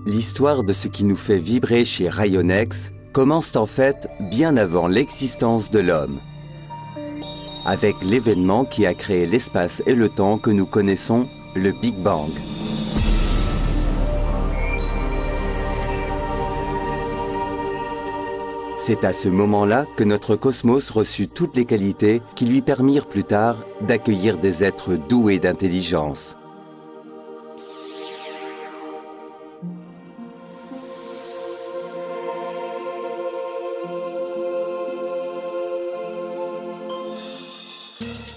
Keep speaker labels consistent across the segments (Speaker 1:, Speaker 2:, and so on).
Speaker 1: L'histoire de ce qui nous fait vibrer chez Rayonex commence en fait bien avant l'existence de l'homme, avec l'événement qui a créé l'espace et le temps que nous connaissons, le Big Bang. C'est à ce moment-là que notre cosmos reçut toutes les qualités qui lui permirent plus tard d'accueillir des êtres doués d'intelligence.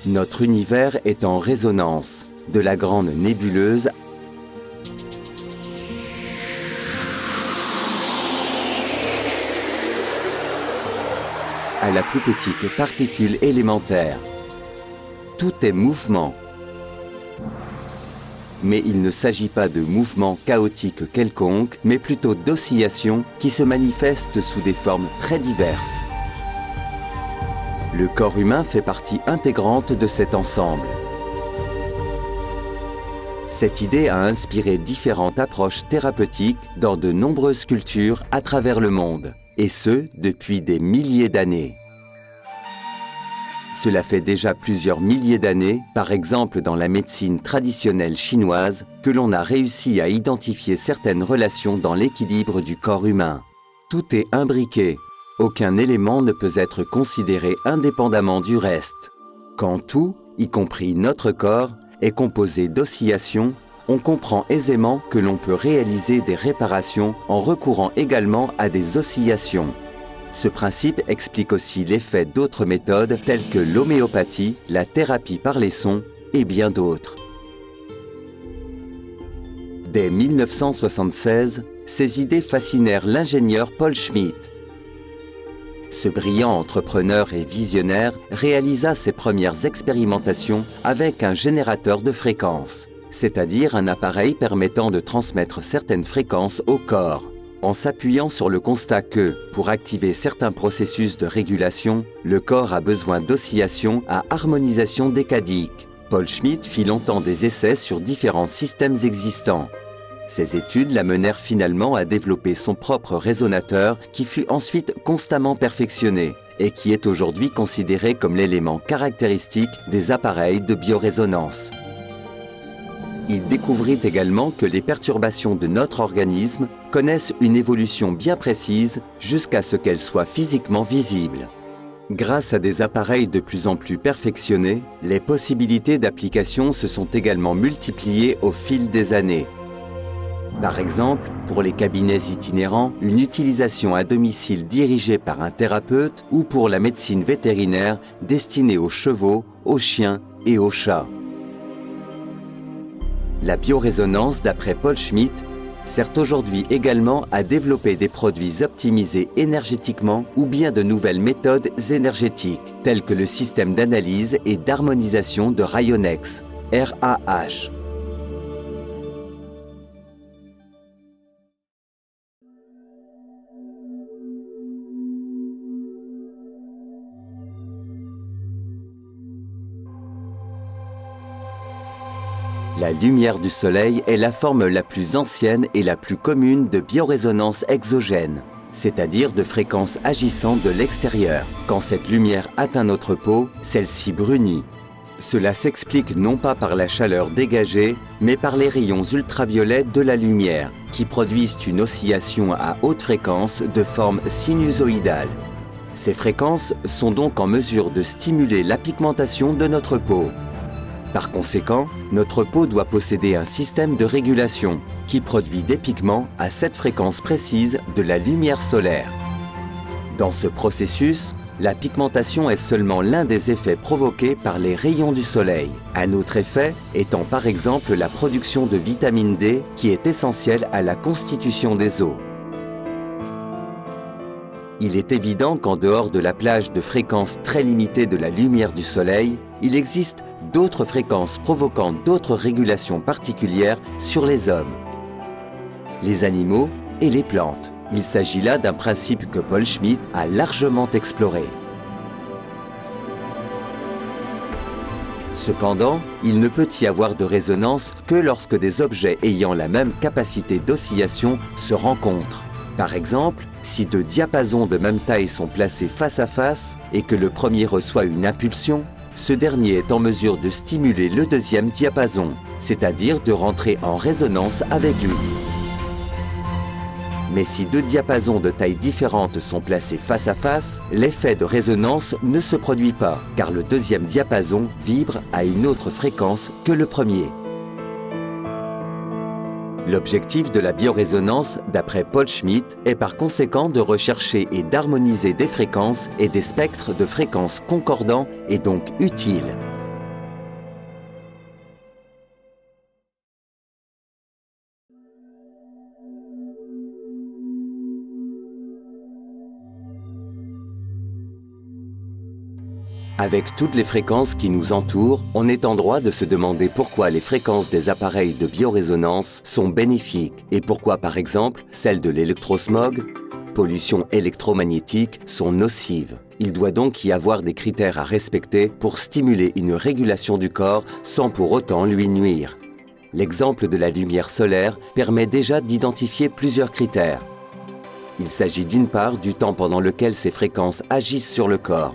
Speaker 1: Notre univers est en résonance, de la grande nébuleuse à la plus petite particule élémentaire. Tout est mouvement. Mais il ne s'agit pas de mouvements chaotiques quelconques, mais plutôt d'oscillations qui se manifestent sous des formes très diverses. Le corps humain fait partie intégrante de cet ensemble. Cette idée a inspiré différentes approches thérapeutiques dans de nombreuses cultures à travers le monde, et ce, depuis des milliers d'années. Cela fait déjà plusieurs milliers d'années, par exemple dans la médecine traditionnelle chinoise, que l'on a réussi à identifier certaines relations dans l'équilibre du corps humain. Tout est imbriqué. Aucun élément ne peut être considéré indépendamment du reste. Quand tout, y compris notre corps, est composé d'oscillations, on comprend aisément que l'on peut réaliser des réparations en recourant également à des oscillations. Ce principe explique aussi l'effet d'autres méthodes telles que l'homéopathie, la thérapie par les sons et bien d'autres. Dès 1976, ces idées fascinèrent l'ingénieur Paul Schmidt. Ce brillant entrepreneur et visionnaire réalisa ses premières expérimentations avec un générateur de fréquences, c'est-à-dire un appareil permettant de transmettre certaines fréquences au corps, en s'appuyant sur le constat que, pour activer certains processus de régulation, le corps a besoin d'oscillations à harmonisation décadique. Paul Schmidt fit longtemps des essais sur différents systèmes existants. Ces études l'amenèrent finalement à développer son propre résonateur qui fut ensuite constamment perfectionné et qui est aujourd'hui considéré comme l'élément caractéristique des appareils de biorésonance. Il découvrit également que les perturbations de notre organisme connaissent une évolution bien précise jusqu'à ce qu'elles soient physiquement visibles. Grâce à des appareils de plus en plus perfectionnés, les possibilités d'application se sont également multipliées au fil des années. Par exemple, pour les cabinets itinérants, une utilisation à domicile dirigée par un thérapeute ou pour la médecine vétérinaire destinée aux chevaux, aux chiens et aux chats. La biorésonance, d'après Paul Schmidt, sert aujourd'hui également à développer des produits optimisés énergétiquement ou bien de nouvelles méthodes énergétiques, telles que le système d'analyse et d'harmonisation de Rayonex, RAH. La lumière du soleil est la forme la plus ancienne et la plus commune de biorésonance exogène, c'est-à-dire de fréquences agissant de l'extérieur. Quand cette lumière atteint notre peau, celle-ci brunit. Cela s'explique non pas par la chaleur dégagée, mais par les rayons ultraviolets de la lumière, qui produisent une oscillation à haute fréquence de forme sinusoïdale. Ces fréquences sont donc en mesure de stimuler la pigmentation de notre peau. Par conséquent, notre peau doit posséder un système de régulation qui produit des pigments à cette fréquence précise de la lumière solaire. Dans ce processus, la pigmentation est seulement l'un des effets provoqués par les rayons du soleil. Un autre effet étant par exemple la production de vitamine D qui est essentielle à la constitution des os. Il est évident qu'en dehors de la plage de fréquences très limitée de la lumière du soleil, il existe d'autres fréquences provoquant d'autres régulations particulières sur les hommes, les animaux et les plantes. Il s'agit là d'un principe que Paul Schmidt a largement exploré. Cependant, il ne peut y avoir de résonance que lorsque des objets ayant la même capacité d'oscillation se rencontrent. Par exemple, si deux diapasons de même taille sont placés face à face et que le premier reçoit une impulsion, ce dernier est en mesure de stimuler le deuxième diapason, c'est-à-dire de rentrer en résonance avec lui. Mais si deux diapasons de taille différente sont placés face à face, l'effet de résonance ne se produit pas, car le deuxième diapason vibre à une autre fréquence que le premier. L'objectif de la biorésonance, d'après Paul Schmidt, est par conséquent de rechercher et d'harmoniser des fréquences et des spectres de fréquences concordants et donc utiles. Avec toutes les fréquences qui nous entourent, on est en droit de se demander pourquoi les fréquences des appareils de biorésonance sont bénéfiques et pourquoi, par exemple, celles de l'électrosmog, pollution électromagnétique, sont nocives. Il doit donc y avoir des critères à respecter pour stimuler une régulation du corps sans pour autant lui nuire. L'exemple de la lumière solaire permet déjà d'identifier plusieurs critères. Il s'agit d'une part du temps pendant lequel ces fréquences agissent sur le corps.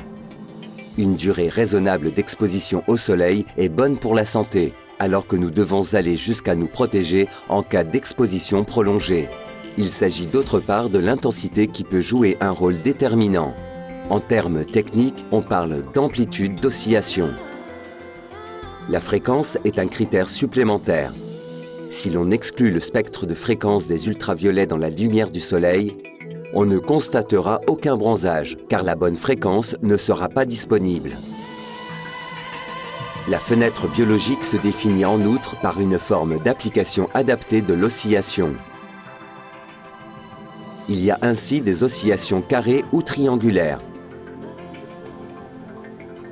Speaker 1: Une durée raisonnable d'exposition au soleil est bonne pour la santé, alors que nous devons aller jusqu'à nous protéger en cas d'exposition prolongée. Il s'agit d'autre part de l'intensité qui peut jouer un rôle déterminant. En termes techniques, on parle d'amplitude d'oscillation. La fréquence est un critère supplémentaire. Si l'on exclut le spectre de fréquence des ultraviolets dans la lumière du soleil, on ne constatera aucun bronzage, car la bonne fréquence ne sera pas disponible. La fenêtre biologique se définit en outre par une forme d'application adaptée de l'oscillation. Il y a ainsi des oscillations carrées ou triangulaires,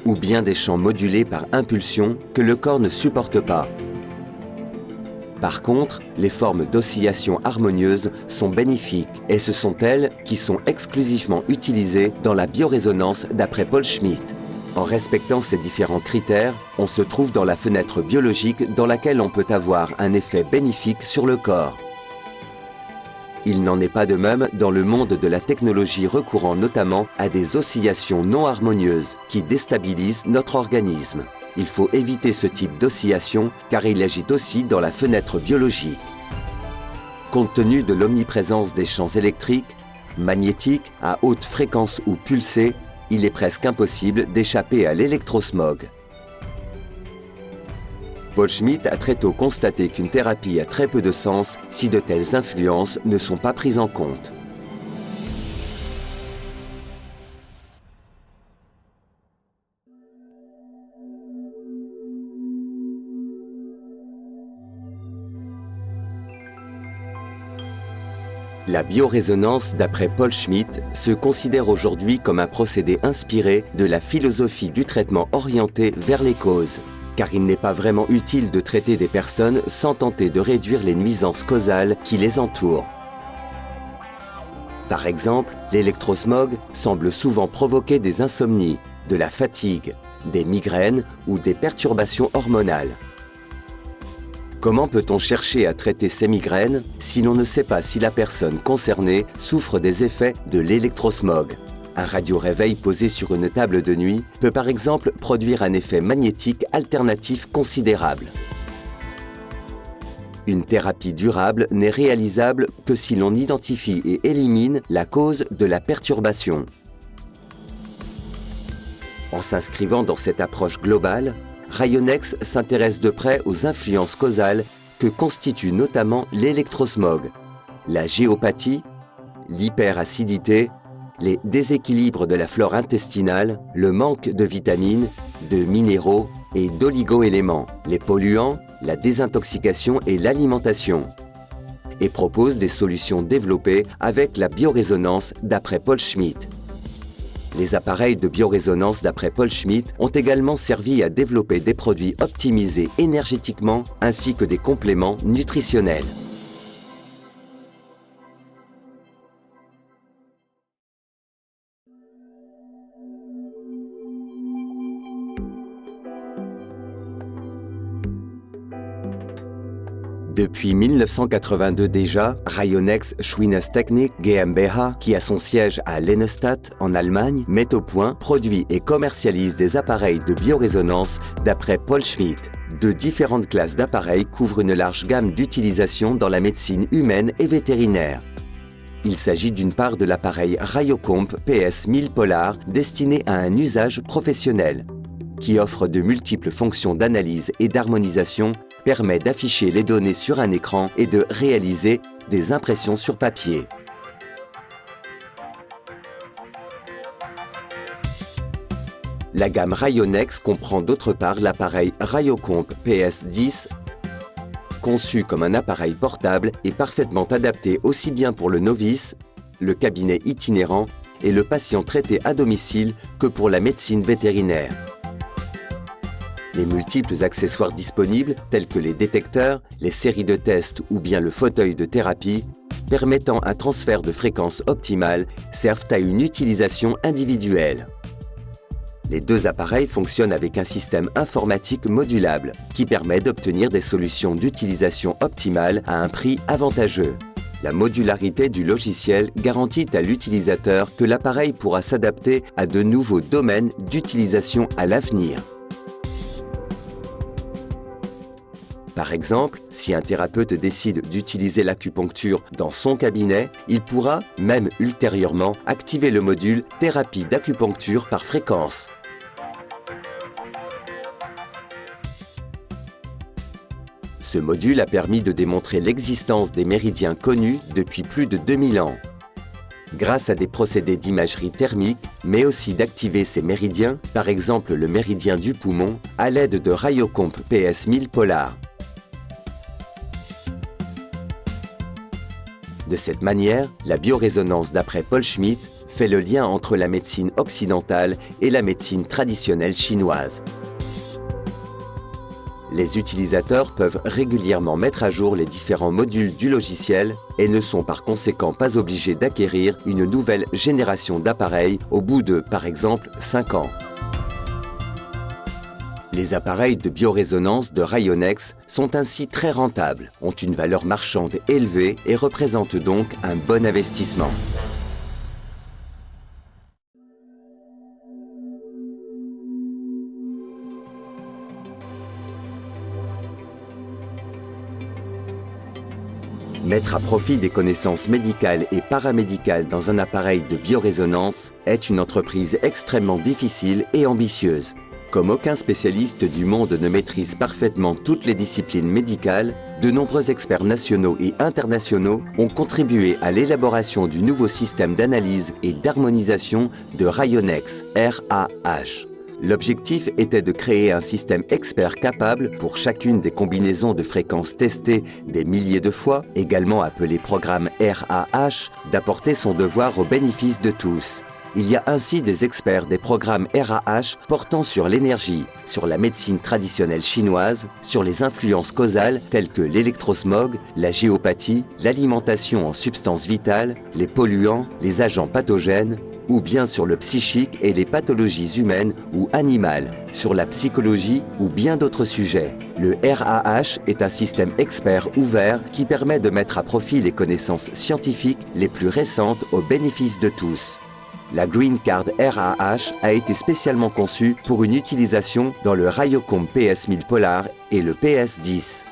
Speaker 1: ou bien des champs modulés par impulsion que le corps ne supporte pas. Par contre, les formes d'oscillation harmonieuses sont bénéfiques et ce sont elles qui sont exclusivement utilisées dans la biorésonance d'après Paul Schmidt. En respectant ces différents critères, on se trouve dans la fenêtre biologique dans laquelle on peut avoir un effet bénéfique sur le corps. Il n'en est pas de même dans le monde de la technologie recourant notamment à des oscillations non harmonieuses qui déstabilisent notre organisme. Il faut éviter ce type d'oscillation car il agit aussi dans la fenêtre biologique. Compte tenu de l'omniprésence des champs électriques, magnétiques, à haute fréquence ou pulsés, il est presque impossible d'échapper à l'électrosmog. Paul Schmidt a très tôt constaté qu'une thérapie a très peu de sens si de telles influences ne sont pas prises en compte. La biorésonance, d'après Paul Schmidt, se considère aujourd'hui comme un procédé inspiré de la philosophie du traitement orienté vers les causes, car il n'est pas vraiment utile de traiter des personnes sans tenter de réduire les nuisances causales qui les entourent. Par exemple, l'électrosmog semble souvent provoquer des insomnies, de la fatigue, des migraines ou des perturbations hormonales. Comment peut-on chercher à traiter ces migraines si l'on ne sait pas si la personne concernée souffre des effets de l'électrosmog? Un radio-réveil posé sur une table de nuit peut par exemple produire un effet magnétique alternatif considérable. Une thérapie durable n'est réalisable que si l'on identifie et élimine la cause de la perturbation. En s'inscrivant dans cette approche globale, Rayonex s'intéresse de près aux influences causales que constituent notamment l'électrosmog, la géopathie, l'hyperacidité, les déséquilibres de la flore intestinale, le manque de vitamines, de minéraux et d'oligo-éléments, les polluants, la désintoxication et l'alimentation, et propose des solutions développées avec la biorésonance d'après Paul Schmidt. Les appareils de biorésonance d'après Paul Schmidt ont également servi à développer des produits optimisés énergétiquement ainsi que des compléments nutritionnels. Depuis 1982 déjà, Rayonex Schwinestechnik GmbH, qui a son siège à Lennestadt, en Allemagne, met au point, produit et commercialise des appareils de biorésonance d'après Paul Schmidt. De différentes classes d'appareils couvrent une large gamme d'utilisations dans la médecine humaine et vétérinaire. Il s'agit d'une part de l'appareil Rayocomp PS1000 Polar destiné à un usage professionnel, qui offre de multiples fonctions d'analyse et d'harmonisation, permet d'afficher les données sur un écran et de réaliser des impressions sur papier. La gamme Rayonex comprend d'autre part l'appareil Rayocomp PS10, conçu comme un appareil portable et parfaitement adapté aussi bien pour le novice, le cabinet itinérant et le patient traité à domicile que pour la médecine vétérinaire. Les multiples accessoires disponibles, tels que les détecteurs, les séries de tests ou bien le fauteuil de thérapie, permettant un transfert de fréquence optimale, servent à une utilisation individuelle. Les deux appareils fonctionnent avec un système informatique modulable qui permet d'obtenir des solutions d'utilisation optimale à un prix avantageux. La modularité du logiciel garantit à l'utilisateur que l'appareil pourra s'adapter à de nouveaux domaines d'utilisation à l'avenir. Par exemple, si un thérapeute décide d'utiliser l'acupuncture dans son cabinet, il pourra, même ultérieurement, activer le module « Thérapie d'acupuncture par fréquence ». Ce module a permis de démontrer l'existence des méridiens connus depuis plus de 2000 ans. Grâce à des procédés d'imagerie thermique, mais aussi d'activer ces méridiens, par exemple le méridien du poumon, à l'aide de Rayocomp PS1000 Polar. De cette manière, la biorésonance d'après Paul Schmidt fait le lien entre la médecine occidentale et la médecine traditionnelle chinoise. Les utilisateurs peuvent régulièrement mettre à jour les différents modules du logiciel et ne sont par conséquent pas obligés d'acquérir une nouvelle génération d'appareils au bout de, par exemple, 5 ans. Les appareils de biorésonance de Rayonex sont ainsi très rentables, ont une valeur marchande élevée et représentent donc un bon investissement. Mettre à profit des connaissances médicales et paramédicales dans un appareil de biorésonance est une entreprise extrêmement difficile et ambitieuse. Comme aucun spécialiste du monde ne maîtrise parfaitement toutes les disciplines médicales, de nombreux experts nationaux et internationaux ont contribué à l'élaboration du nouveau système d'analyse et d'harmonisation de Rayonex, RAH. L'objectif était de créer un système expert capable, pour chacune des combinaisons de fréquences testées des milliers de fois, également appelé programme RAH, d'apporter son devoir au bénéfice de tous. Il y a ainsi des experts des programmes RAH portant sur l'énergie, sur la médecine traditionnelle chinoise, sur les influences causales telles que l'électrosmog, la géopathie, l'alimentation en substances vitales, les polluants, les agents pathogènes, ou bien sur le psychique et les pathologies humaines ou animales, sur la psychologie ou bien d'autres sujets. Le RAH est un système expert ouvert qui permet de mettre à profit les connaissances scientifiques les plus récentes au bénéfice de tous. La Green Card RAH a été spécialement conçue pour une utilisation dans le Rayocomp PS1000 Polar et le PS10.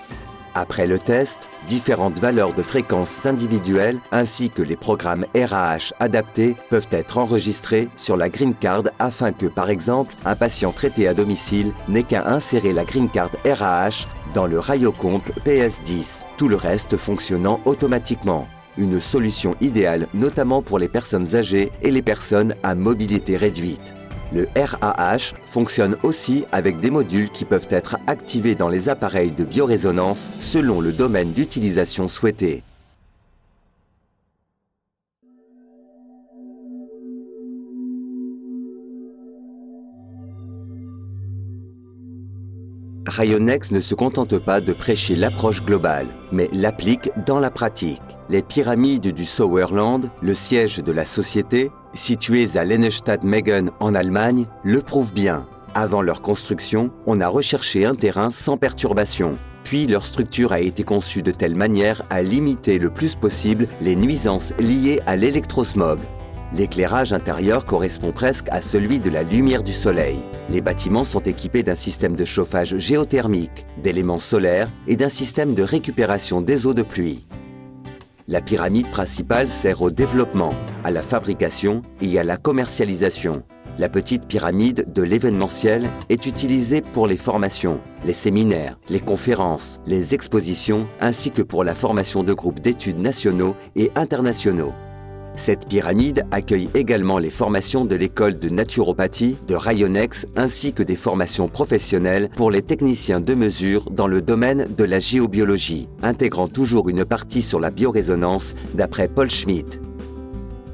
Speaker 1: Après le test, différentes valeurs de fréquences individuelles ainsi que les programmes RAH adaptés peuvent être enregistrés sur la Green Card afin que, par exemple, un patient traité à domicile n'ait qu'à insérer la Green Card RAH dans le Rayocomp PS10, tout le reste fonctionnant automatiquement. Une solution idéale notamment pour les personnes âgées et les personnes à mobilité réduite. Le RAH fonctionne aussi avec des modules qui peuvent être activés dans les appareils de biorésonance selon le domaine d'utilisation souhaité. Rayonex ne se contente pas de prêcher l'approche globale, mais l'applique dans la pratique. Les pyramides du Sauerland, le siège de la société, situées à Lennestadt-Megen en Allemagne, le prouvent bien. Avant leur construction, on a recherché un terrain sans perturbation. Puis leur structure a été conçue de telle manière à limiter le plus possible les nuisances liées à l'électrosmog. L'éclairage intérieur correspond presque à celui de la lumière du soleil. Les bâtiments sont équipés d'un système de chauffage géothermique, d'éléments solaires et d'un système de récupération des eaux de pluie. La pyramide principale sert au développement, à la fabrication et à la commercialisation. La petite pyramide de l'événementiel est utilisée pour les formations, les séminaires, les conférences, les expositions, ainsi que pour la formation de groupes d'études nationaux et internationaux. Cette pyramide accueille également les formations de l'école de naturopathie de Rayonex ainsi que des formations professionnelles pour les techniciens de mesure dans le domaine de la géobiologie, intégrant toujours une partie sur la biorésonance d'après Paul Schmitt.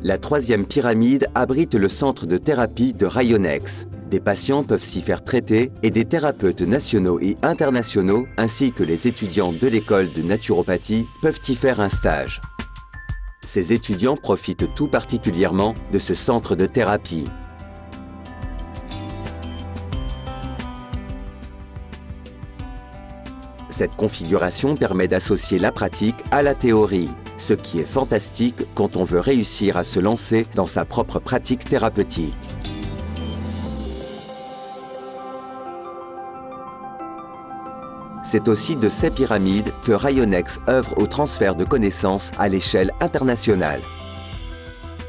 Speaker 1: La troisième pyramide abrite le centre de thérapie de Rayonex. Des patients peuvent s'y faire traiter et des thérapeutes nationaux et internationaux ainsi que les étudiants de l'école de naturopathie peuvent y faire un stage. Ces étudiants profitent tout particulièrement de ce centre de thérapie. Cette configuration permet d'associer la pratique à la théorie, ce qui est fantastique quand on veut réussir à se lancer dans sa propre pratique thérapeutique. C'est aussi de ces pyramides que Rayonex œuvre au transfert de connaissances à l'échelle internationale.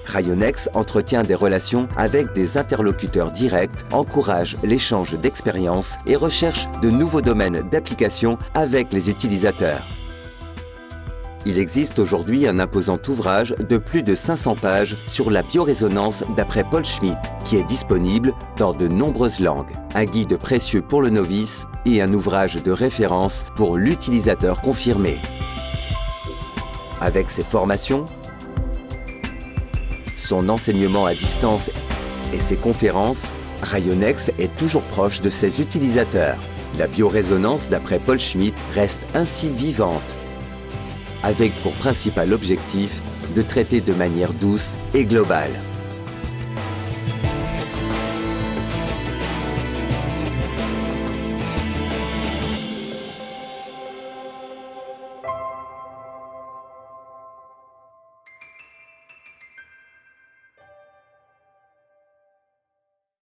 Speaker 1: Rayonex entretient des relations avec des interlocuteurs directs, encourage l'échange d'expériences et recherche de nouveaux domaines d'application avec les utilisateurs. Il existe aujourd'hui un imposant ouvrage de plus de 500 pages sur la biorésonance d'après Paul Schmitt, qui est disponible dans de nombreuses langues. Un guide précieux pour le novice et un ouvrage de référence pour l'utilisateur confirmé. Avec ses formations, son enseignement à distance et ses conférences, Rayonex est toujours proche de ses utilisateurs. La biorésonance d'après Paul Schmitt reste ainsi vivante, avec pour principal objectif de traiter de manière douce et globale.